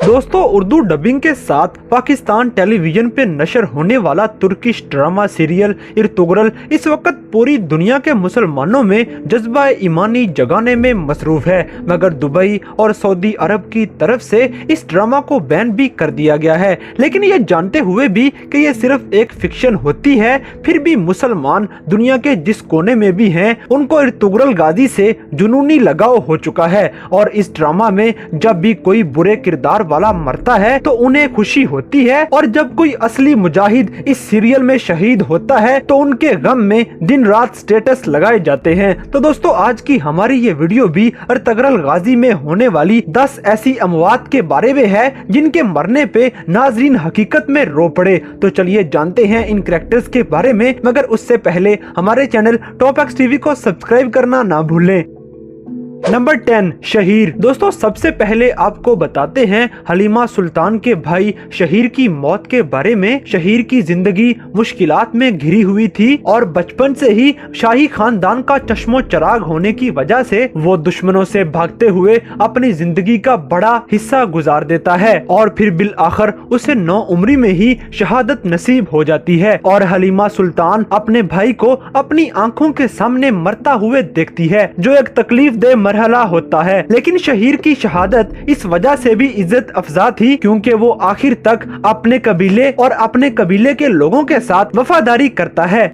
दोस्तों, उर्दू डबिंग के साथ पाकिस्तान टेलीविजन पे नशर होने वाला तुर्किश ड्रामा सीरियल इर्तुगरल इस वक्त पूरी दुनिया के मुसलमानों में जज्बा ईमानी जगाने में मसरूफ है, मगर दुबई और सऊदी अरब की तरफ से इस ड्रामा को बैन भी कर दिया गया है। लेकिन ये जानते हुए भी कि ये सिर्फ एक फिक्शन होती है, फिर भी मुसलमान दुनिया के जिस कोने में भी हैं, उनको इर्तुगरल गाजी से जुनूनी लगाव हो चुका है। और इस ड्रामा में जब भी कोई बुरे किरदार वाला मरता है तो उन्हें खुशी होती है, और जब कोई असली मुजाहिद इस सीरियल में शहीद होता है तो उनके गम में दिन रात स्टेटस लगाए जाते हैं। तो दोस्तों, आज की हमारी ये वीडियो भी इर्तुगरल गाजी में होने वाली 10 ऐसी अमवात के बारे में है जिनके मरने पे नाजरीन हकीकत में रो पड़े। तो चलिए जानते हैं इन कैरेक्टर्स के बारे में, मगर उससे पहले हमारे चैनल टॉप एक्स टीवी को सब्सक्राइब करना ना भूलें। नंबर 10, शहीर। दोस्तों, सबसे पहले आपको बताते हैं हलीमा सुल्तान के भाई शहीर की मौत के बारे में। शहीर की जिंदगी मुश्किलात में घिरी हुई थी और बचपन से ही शाही खानदान का चश्मो चराग होने की वजह से वो दुश्मनों से भागते हुए अपनी जिंदगी का बड़ा हिस्सा गुजार देता है, और फिर बिल आखिर उसे 9 उम्री में ही शहादत नसीब हो जाती है। और हलीमा सुल्तान अपने भाई को अपनी आंखों के सामने मरता हुए देखती है, जो एक तकलीफ दे मरहला होता है। लेकिन शहीर की शहादत इस वजह से भी इज्जत अफजा थी क्योंकि वो आखिर तक अपने कबीले और अपने कबीले के लोगों के साथ वफादारी करता है।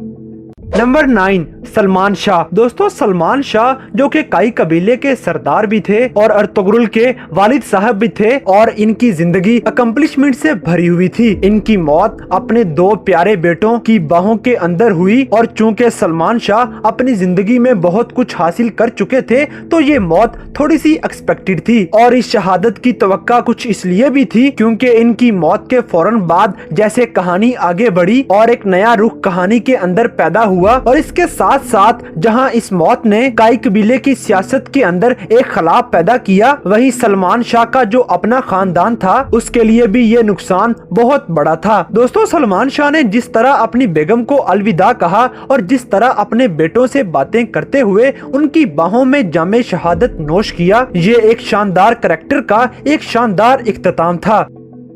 नंबर 9, सलमान शाह। दोस्तों, सलमान शाह जो कि काई कबीले के सरदार भी थे और इर्तुगरल के वालिद साहब भी थे, और इनकी जिंदगी अकम्पलिशमेंट से भरी हुई थी। इनकी मौत अपने 2 प्यारे बेटों की बाहों के अंदर हुई, और चूंकि सलमान शाह अपनी जिंदगी में बहुत कुछ हासिल कर चुके थे तो ये मौत थोड़ी सी एक्सपेक्टेड थी। और इस शहादत की तवक्का कुछ इसलिए भी थी क्योंकि इनकी मौत के फौरन बाद जैसे कहानी आगे बढ़ी और एक नया रुख कहानी के अंदर पैदा हुआ। और इसके साथ साथ जहां इस मौत ने काई कबीले की सियासत के अंदर एक खलाफ पैदा किया, वहीं सलमान शाह का जो अपना खानदान था उसके लिए भी ये नुकसान बहुत बड़ा था। दोस्तों, सलमान शाह ने जिस तरह अपनी बेगम को अलविदा कहा और जिस तरह अपने बेटों से बातें करते हुए उनकी बाहों में जामे शहादत नोश किया, ये एक शानदार करैक्टर का एक शानदार इख्तिताम था।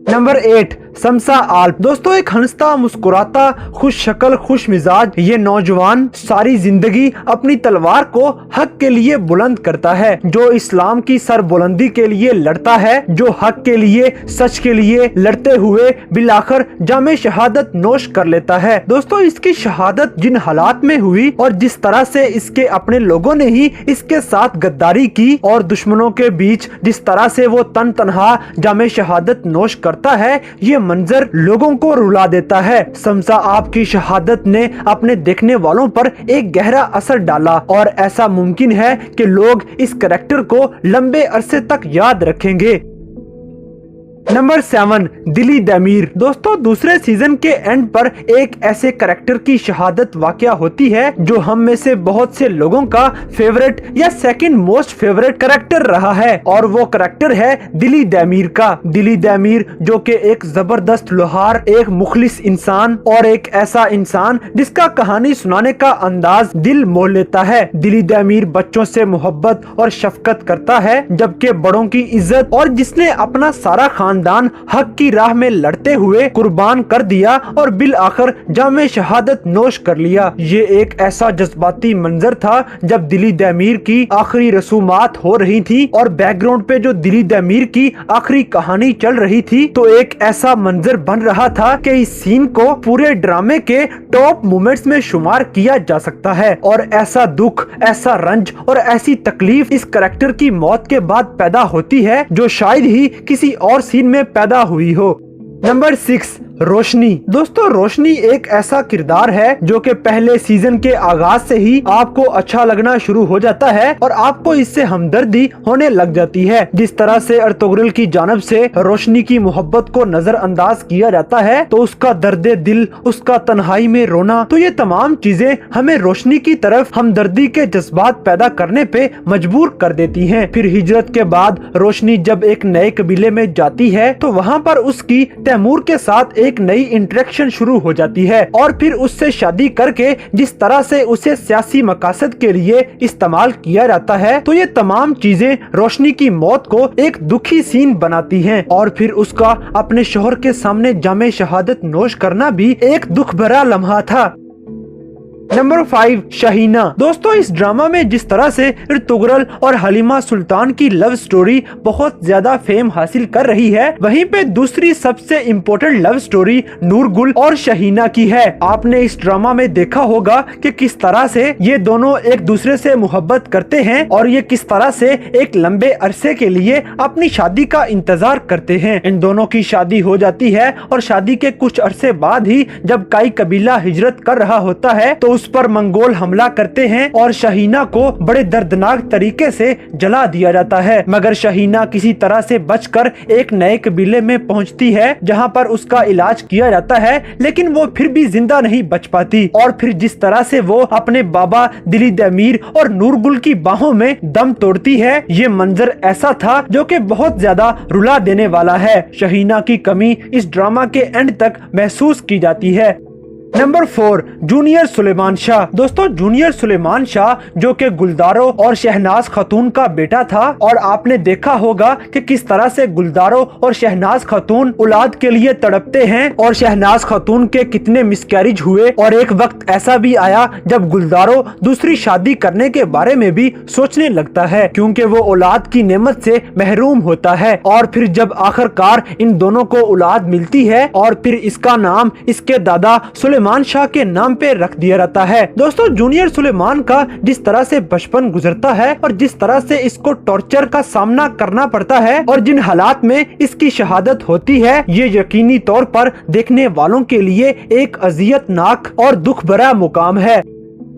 नंबर 8, शमसा आल्प। दोस्तों, एक हंसता मुस्कुराता खुश शक्ल खुश मिजाज ये नौजवान सारी जिंदगी अपनी तलवार को हक के लिए बुलंद करता है, जो इस्लाम की सरबुलंदी के लिए लड़ता है, जो हक के लिए सच के लिए लड़ते हुए बिलाखिर जामे शहादत नोश कर लेता है। दोस्तों, इसकी शहादत जिन हालात में हुई और जिस तरह से इसके अपने लोगों ने ही इसके साथ गद्दारी की और दुश्मनों के बीच जिस तरह से वो तन तनहा जामे शहादत नोश करता है, ये मंजर लोगों को रुला देता है। शमसा आल्प की शहादत ने अपने देखने वालों पर एक गहरा असर डाला, और ऐसा मुमकिन है कि लोग इस करैक्टर को लंबे अरसे तक याद रखेंगे। नंबर 7, दिली दैमीर। दोस्तों, दूसरे सीजन के एंड पर एक ऐसे करैक्टर की शहादत वाकया होती है जो हम में से बहुत से लोगों का फेवरेट या सेकंड मोस्ट फेवरेट करैक्टर रहा है, और वो करैक्टर है दिली दैमीर का। दिली दैमीर जो कि एक जबरदस्त लोहार, एक मुखलिस इंसान और एक ऐसा इंसान जिसका कहानी सुनाने का अंदाज दिल मोह लेता है। दिली दैमीर बच्चों से मोहब्बत और शफकत करता है, जबकि बड़ों की इज्जत, और जिसने अपना सारा खानदान हक की राह में लड़ते हुए कुर्बान कर दिया और बिल आखिर जामे शहादत नोश कर लिया। ये एक ऐसा जज्बाती मंजर था जब दिली दैमीर की आखिरी रसूमात हो रही थी और बैकग्राउंड पे जो दिली दैमीर की आखिरी कहानी चल रही थी, तो एक ऐसा मंजर बन रहा था कि इस सीन को पूरे ड्रामे के टॉप मोमेंट्स में शुमार किया जा सकता है। और ऐसा दुख, ऐसा रंज और ऐसी तकलीफ इस करैक्टर की मौत के बाद पैदा होती है जो शायद ही किसी और सीन में पैदा हुई हो। नंबर 6, रोशनी। दोस्तों, रोशनी एक ऐसा किरदार है जो कि पहले सीजन के आगाज से ही आपको अच्छा लगना शुरू हो जाता है और आपको इससे हमदर्दी होने लग जाती है। जिस तरह से इर्तुगरल की जानब से रोशनी की मोहब्बत को नजरअंदाज किया जाता है, तो उसका दर्दे दिल, उसका तन्हाई में रोना, तो ये तमाम चीजें हमें रोशनी की तरफ हमदर्दी के जज्बात पैदा करने पे मजबूर कर देती हैं। फिर हिजरत के बाद रोशनी जब एक नए कबीले में जाती है तो वहाँ पर उसकी तैमूर के साथ एक नई इंटरेक्शन शुरू हो जाती है और फिर उससे शादी करके जिस तरह से उसे सियासी मकासद के लिए इस्तेमाल किया जाता है, तो ये तमाम चीजें रोशनी की मौत को एक दुखी सीन बनाती हैं और फिर उसका अपने शोहर के सामने जामे शहादत नोश करना भी एक दुख भरा लम्हा था। नंबर 5, शहीना। दोस्तों, इस ड्रामा में जिस तरह से इर्तुगरल और हलीमा सुल्तान की लव स्टोरी बहुत ज्यादा फेम हासिल कर रही है, वहीं पे दूसरी सबसे इम्पोर्टेंट लव स्टोरी नूरगुल और शहीना की है। आपने इस ड्रामा में देखा होगा कि किस तरह से ये दोनों एक दूसरे से मोहब्बत करते हैं और ये किस तरह से एक लंबे अरसे के लिए अपनी शादी का इंतजार करते हैं। इन दोनों की शादी हो जाती है और शादी के कुछ अरसे बाद ही जब काई कबीला हिजरत कर रहा होता है तो उस पर मंगोल हमला करते हैं और शहीना को बड़े दर्दनाक तरीके से जला दिया जाता है। मगर शहीना किसी तरह से बचकर एक नए कबीले में पहुंचती है जहां पर उसका इलाज किया जाता है, लेकिन वो फिर भी जिंदा नहीं बच पाती। और फिर जिस तरह से वो अपने बाबा दिलीद अमीर और नूरगुल की बाहों में दम तोड़ती है, ये मंजर ऐसा था जो कि बहुत ज्यादा रुला देने वाला है। शहीना की कमी इस ड्रामा के एंड तक महसूस की जाती है। Number 4, junior Suleman Shah. दोस्तों, जूनियर सुलेमान शाह जो कि गुलदारो और शहनाज खातून का बेटा था और आपने देखा होगा कि किस तरह से गुलदारो और शहनाज खातून औलाद के लिए तड़पते हैं और शहनाज खातून के कितने मिसकैरेज हुए और एक वक्त ऐसा भी आया जब गुलदारो दूसरी शादी करने के बारे में भी सोचने लगता है क्योंकि वो औलाद की नेमत से महरूम होता है। और फिर जब आखिरकार इन दोनों को औलाद मिलती है और फिर इसका नाम इसके दादा सुलेमान शाह के नाम पे रख दिया जाता है। दोस्तों, जूनियर सुलेमान का जिस तरह से बचपन गुजरता है और जिस तरह से इसको टॉर्चर का सामना करना पड़ता है और जिन हालात में इसकी शहादत होती है, ये यकीनी तौर पर देखने वालों के लिए एक अजियतनाक और दुख भरा मुकाम है।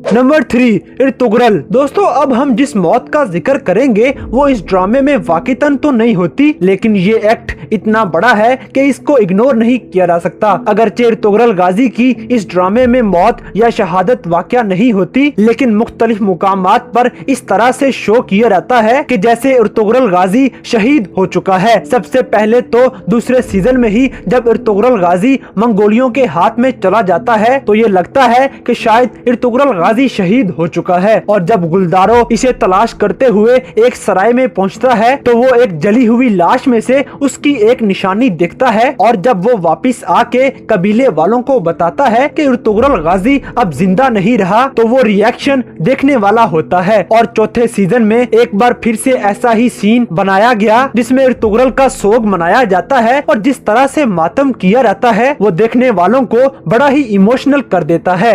नंबर 3, इर्तुगरल। दोस्तों, अब हम जिस मौत का जिक्र करेंगे वो इस ड्रामे में वाक़ितन तो नहीं होती, लेकिन ये एक्ट इतना बड़ा है कि इसको इग्नोर नहीं किया जा सकता। अगरचे इर्तुगरल गाजी की इस ड्रामे में मौत या शहादत वाक़या नहीं होती, लेकिन मुख्तलिफ मुकामात पर इस तरह से शो किया जाता है कि जैसे इर्तुगरल गाजी शहीद हो चुका है। सबसे पहले तो दूसरे सीजन में ही जब इर्तुगरल गाजी मंगोलियों के हाथ में चला जाता है तो ये लगता है कि शायद इर्तुगरल शहीद हो चुका है और जब गुलदारो इसे तलाश करते हुए एक सराय में पहुंचता है तो वो एक जली हुई लाश में से उसकी एक निशानी देखता है और जब वो वापस आके कबीले वालों को बताता है कि इर्तुगरल गाजी अब जिंदा नहीं रहा तो वो रिएक्शन देखने वाला होता है। और चौथे सीजन में एक बार फिर से ऐसा ही सीन बनाया गया जिसमें इर्तुगरल का सोग मनाया जाता है और जिस तरह से मातम किया जाता है वो देखने वालों को बड़ा ही इमोशनल कर देता है।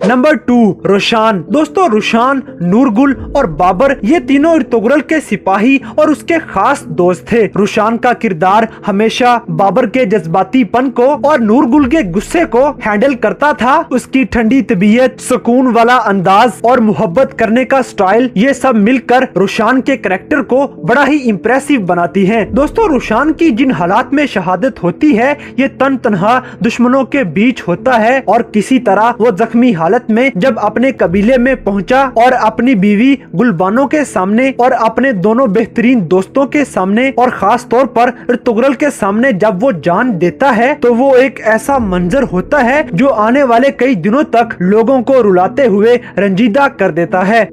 नंबर 2, रोशान। दोस्तों, रोशान, नूरगुल और बाबर ये तीनों इर्तुगरल के सिपाही और उसके खास दोस्त थे। रोशान का किरदार हमेशा बाबर के जज्बातीपन को और नूरगुल के गुस्से को हैंडल करता था। उसकी ठंडी तबीयत, सुकून वाला अंदाज और मोहब्बत करने का स्टाइल, ये सब मिलकर रोशान के कैरेक्टर को बड़ा ही इम्प्रेसिव बनाती हैं। दोस्तों, रोशान की जिन हालात में शहादत होती है ये तन्हा दुश्मनों के बीच होता है और किसी तरह वो जख्मी हालत में जब अपने कबीले में पहुंचा और अपनी बीवी गुलबानो के सामने और अपने दोनों बेहतरीन दोस्तों के सामने और खास तौर पर इर्तुगरल के सामने जब वो जान देता है तो वो एक ऐसा मंजर होता है जो आने वाले कई दिनों तक लोगों को रुलाते हुए रंजीदा कर देता है।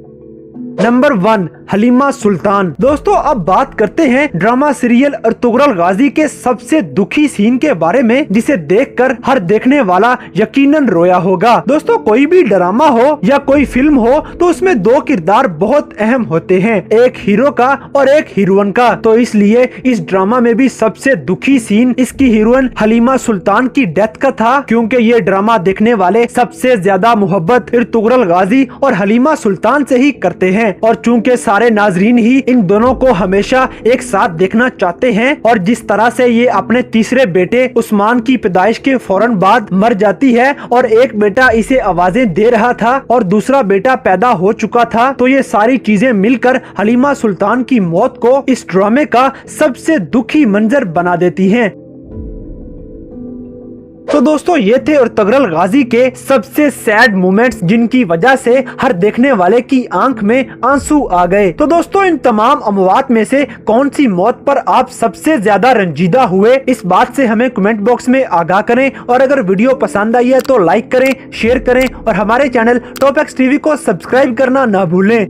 नंबर 1, हलीमा सुल्तान। दोस्तों, अब बात करते हैं ड्रामा सीरियल इर्तुगरल गाजी के सबसे दुखी सीन के बारे में जिसे देखकर हर देखने वाला यकीनन रोया होगा। दोस्तों, कोई भी ड्रामा हो या कोई फिल्म हो तो उसमें दो किरदार बहुत अहम होते हैं, एक हीरो का और एक हीरोइन का। तो इसलिए इस ड्रामा में भी सबसे दुखी सीन इसकी हीरोइन हलीमा सुल्तान की डेथ का था क्योंकि ये ड्रामा देखने वाले सबसे ज्यादा मोहब्बत इर्तुगरल गाजी और हलीमा सुल्तान से ही करते हैं और चूंकि सारे नाजरीन ही इन दोनों को हमेशा एक साथ देखना चाहते हैं और जिस तरह से ये अपने तीसरे बेटे उस्मान की पैदाइश के फौरन बाद मर जाती है और एक बेटा इसे आवाजें दे रहा था और दूसरा बेटा पैदा हो चुका था, तो ये सारी चीजें मिलकर हलीमा सुल्तान की मौत को इस ड्रामे का सबसे दुखी मंजर बना देती हैं। तो दोस्तों ये थे अर्तुगरुल गाजी के सबसे सैड मोमेंट्स, जिनकी वजह से हर देखने वाले की आंख में आंसू आ गए। तो दोस्तों इन तमाम अमवात में से कौन सी मौत पर आप सबसे ज्यादा रंजीदा हुए, इस बात से हमें कमेंट बॉक्स में आगाह करें। और अगर वीडियो पसंद आई है तो लाइक करें, शेयर करें और हमारे चैनल टॉप एक्स टीवी को सब्सक्राइब करना ना भूलें।